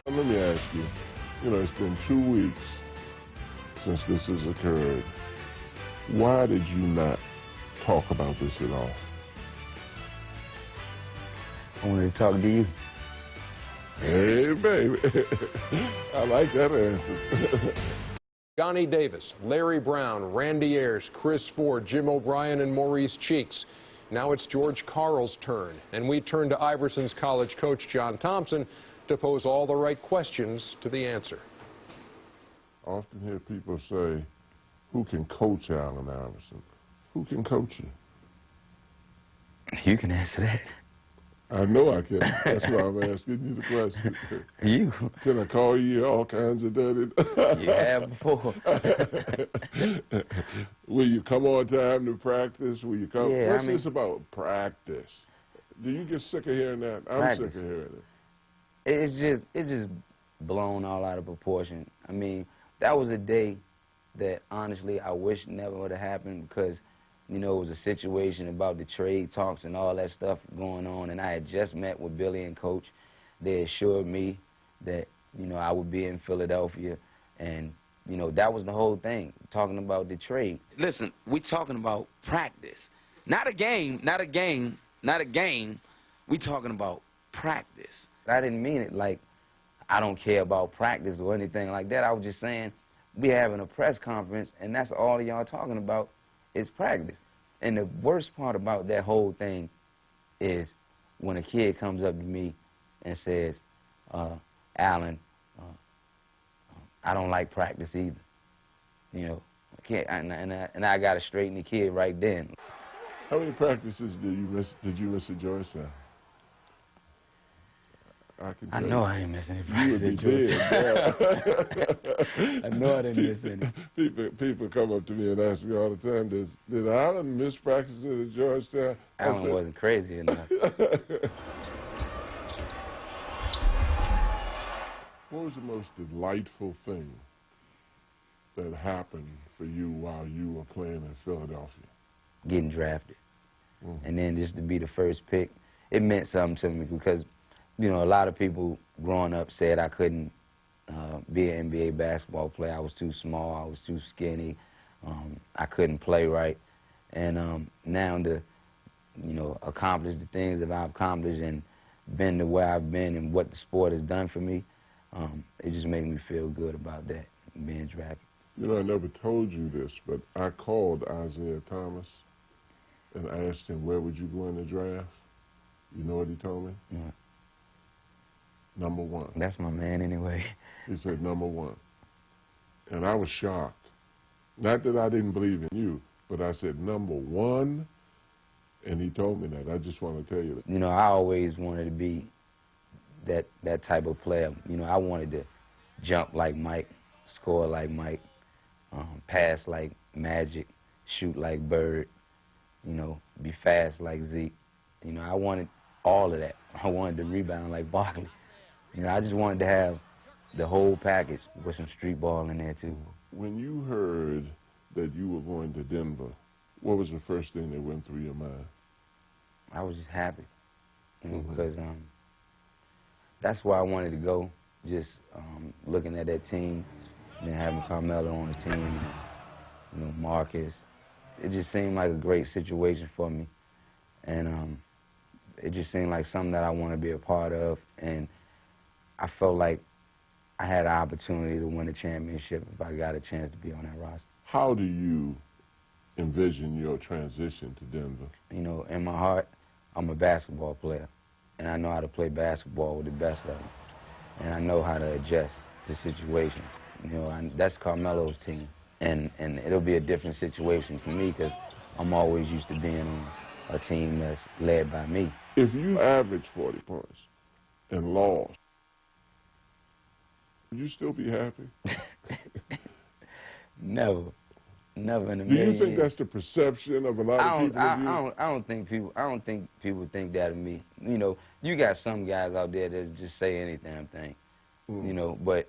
Let me ask you, it's been 2 weeks since this has occurred. Why did you not talk about this at all? I wanted to talk to you. Hey, baby. I like that answer. Johnny Davis, Larry Brown, Randy Ayers, Chris Ford, Jim O'Brien, and Maurice Cheeks. Now it's George Karl's turn, and we turn to Iverson's college coach, John Thompson, to pose all the right questions to the answer. I often hear people say, who can coach Allen Iverson? Who can coach you? You can answer that. I know I can. That's why I'm asking you the question. You. Can I call you all kinds of dirty? You have before. Will you come on time to practice? Will you come? Yeah, What's this about practice? Do you get sick of hearing that? I'm sick of hearing it. It's just blown all out of proportion. I mean, that was a day that honestly I wish never would have happened because, it was a situation about the trade talks and all that stuff going on, and I had just met with Billy and Coach. They assured me that, I would be in Philadelphia, and, that was the whole thing, talking about the trade. Listen, we talking about practice. Not a game, not a game, not a game. We talking about practice. I didn't mean it like I don't care about practice or anything like that. I was just saying we having a press conference, and that's all y'all talking about is practice. And the worst part about that whole thing is when a kid comes up to me and says, Allen, I don't like practice either. I can't, and I got to straighten the kid right then. How many practices did you miss at Georgetown? I know I didn't miss any practice at Georgetown. I know I didn't miss any. People come up to me and ask me all the time, did Allen miss practices at Georgetown? Allen wasn't crazy enough. What was the most delightful thing that happened for you while you were playing in Philadelphia? Getting drafted. And then just to be the first pick, it meant something to me because, a lot of people growing up said I couldn't be an NBA basketball player. I was too small. I was too skinny. I couldn't play right. And now to, accomplish the things that I've accomplished and been to where I've been and what the sport has done for me, it just makes me feel good about that, being drafted. I never told you this, but I called Isaiah Thomas and asked him, where would you go in the draft? You know what he told me? Yeah. Number 1. That's my man anyway. He said number 1. And I was shocked. Not that I didn't believe in you, but I said number 1, and he told me that. I just want to tell you that. I always wanted to be that type of player. I wanted to jump like Mike, score like Mike, pass like Magic, shoot like Bird, be fast like Zeke. I wanted all of that. I wanted to rebound like Barkley. I just wanted to have the whole package with some street ball in there, too. When you heard that you were going to Denver, what was the first thing that went through your mind? I was just happy, because that's where I wanted to go, just looking at that team, and then having Carmelo on the team, and, Marcus. It just seemed like a great situation for me, and it just seemed like something that I want to be a part of, and I felt like I had an opportunity to win a championship if I got a chance to be on that roster. How do you envision your transition to Denver? In my heart, I'm a basketball player, and I know how to play basketball with the best of them, and I know how to adjust to situations. That's Carmelo's team, and it'll be a different situation for me because I'm always used to being on a team that's led by me. If you average 40 points and lost, would you still be happy? Never. Never in a million Do you think years. that's the perception of a lot of people of you? I don't think people think that of me. You got some guys out there that just say any damn thing. But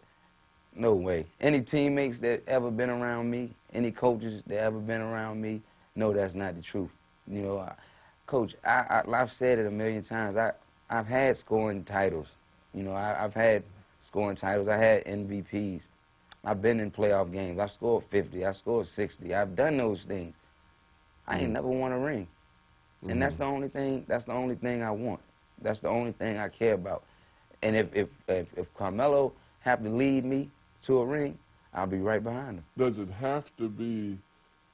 no way. Any teammates that ever been around me, any coaches that ever been around me, no, that's not the truth. Coach, I've said it a million times. I've had scoring titles. I've had scoring titles. I had MVPs. I've been in playoff games. I scored 50. I scored 60. I've done those things. I ain't never won a ring. And that's the only thing. That's the only thing I want. That's the only thing I care about. And if Carmelo have to lead me to a ring, I'll be right behind him. Does it have to be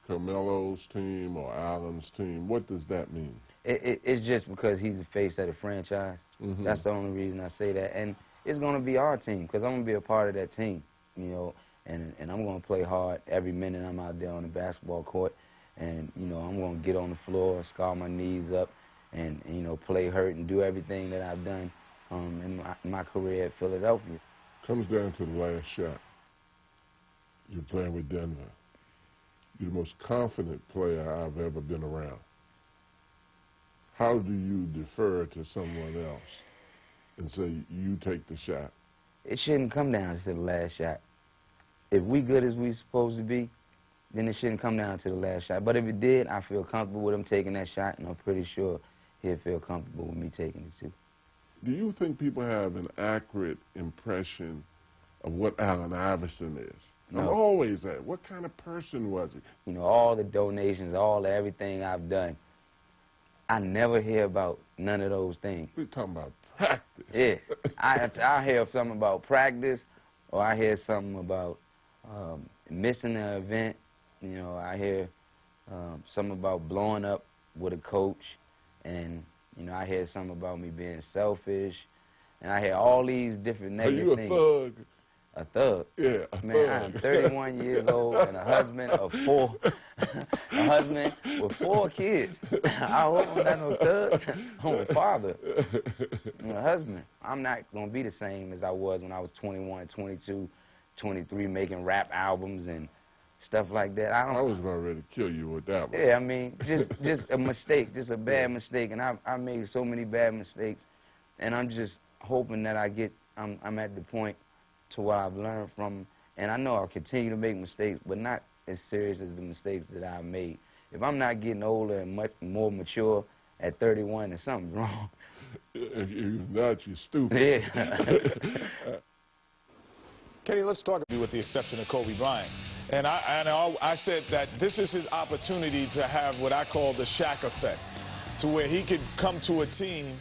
Carmelo's team or Allen's team? What does that mean? It's just because he's the face of the franchise. That's the only reason I say that. And it's going to be our team because I'm going to be a part of that team, you know, and I'm going to play hard every minute I'm out there on the basketball court. And, you know, I'm going to get on the floor, scar my knees up, and you know, play hurt and do everything that I've done in my career at Philadelphia. Comes down to the last shot. You're playing with Denver. You're the most confident player I've ever been around. How do you defer to someone else and say, you take the shot? It shouldn't come down to the last shot. If we good as we supposed to be, then it shouldn't come down to the last shot. But if it did, I feel comfortable with him taking that shot, and I'm pretty sure he'll feel comfortable with me taking it too. Do you think people have an accurate impression of what Allen Iverson is? No. I'm always at, what kind of person was he? You know, all the donations, everything I've done, I never hear about none of those things. We're talking about practice. Yeah. I hear something about practice, or I hear something about missing an event. You know, I hear something about blowing up with a coach, and, you know, I hear something about me being selfish, and I hear all these different negative things. Are you a thug? A thug? Yeah, a Man, thug. I'm 31 years old and a husband of 4, a husband with 4 kids. I hope I'm not no thug. I'm a father. I'm a husband. I'm not going to be the same as I was when I was 21, 22, 23, making rap albums and stuff like that. I was about ready to kill you with that one. Yeah, I mean, just a mistake, just a bad mistake. And I made so many bad mistakes. And I'm just hoping that I'm at the point to what I've learned from, and I know I'll continue to make mistakes, but not as serious as the mistakes that I've made. If I'm not getting older and much more mature at 31, then something's wrong. If you're not, you're stupid. Yeah. Kenny, let's talk with the exception of Kobe Bryant. And I said that this is his opportunity to have what I call the Shaq effect, to where he could come to a team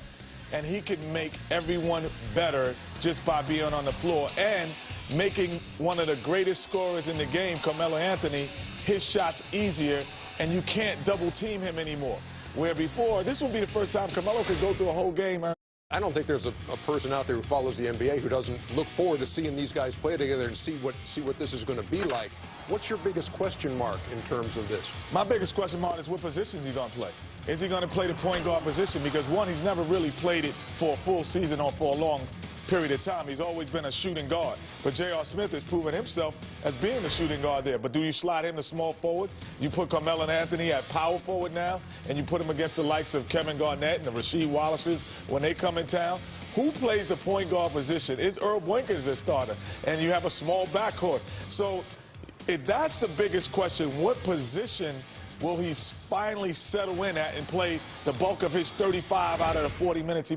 and he could make everyone better just by being on the floor and making one of the greatest scorers in the game, Carmelo Anthony, his shots easier, and you can't double team him anymore. Where before, this will be the first time Carmelo could go through a whole game. I don't think there's a person out there who follows the NBA who doesn't look forward to seeing these guys play together and see what this is going to be like. What's your biggest question mark in terms of this? My biggest question mark is what position is he going to play? Is he going to play the point guard position? Because, one, he's never really played it for a full season or for a long period of time. He's always been a shooting guard. But J.R. Smith has proven himself as being the shooting guard there. But do you slide him to small forward? You put Carmelo Anthony at power forward now, and you put him against the likes of Kevin Garnett and the Rasheed Wallaces when they come in town? Who plays the point guard position? Is Earl Boykins the starter? And you have a small backcourt. So if that's the biggest question, what position will he finally settle in at and play the bulk of his 35 out of the 40 minutes?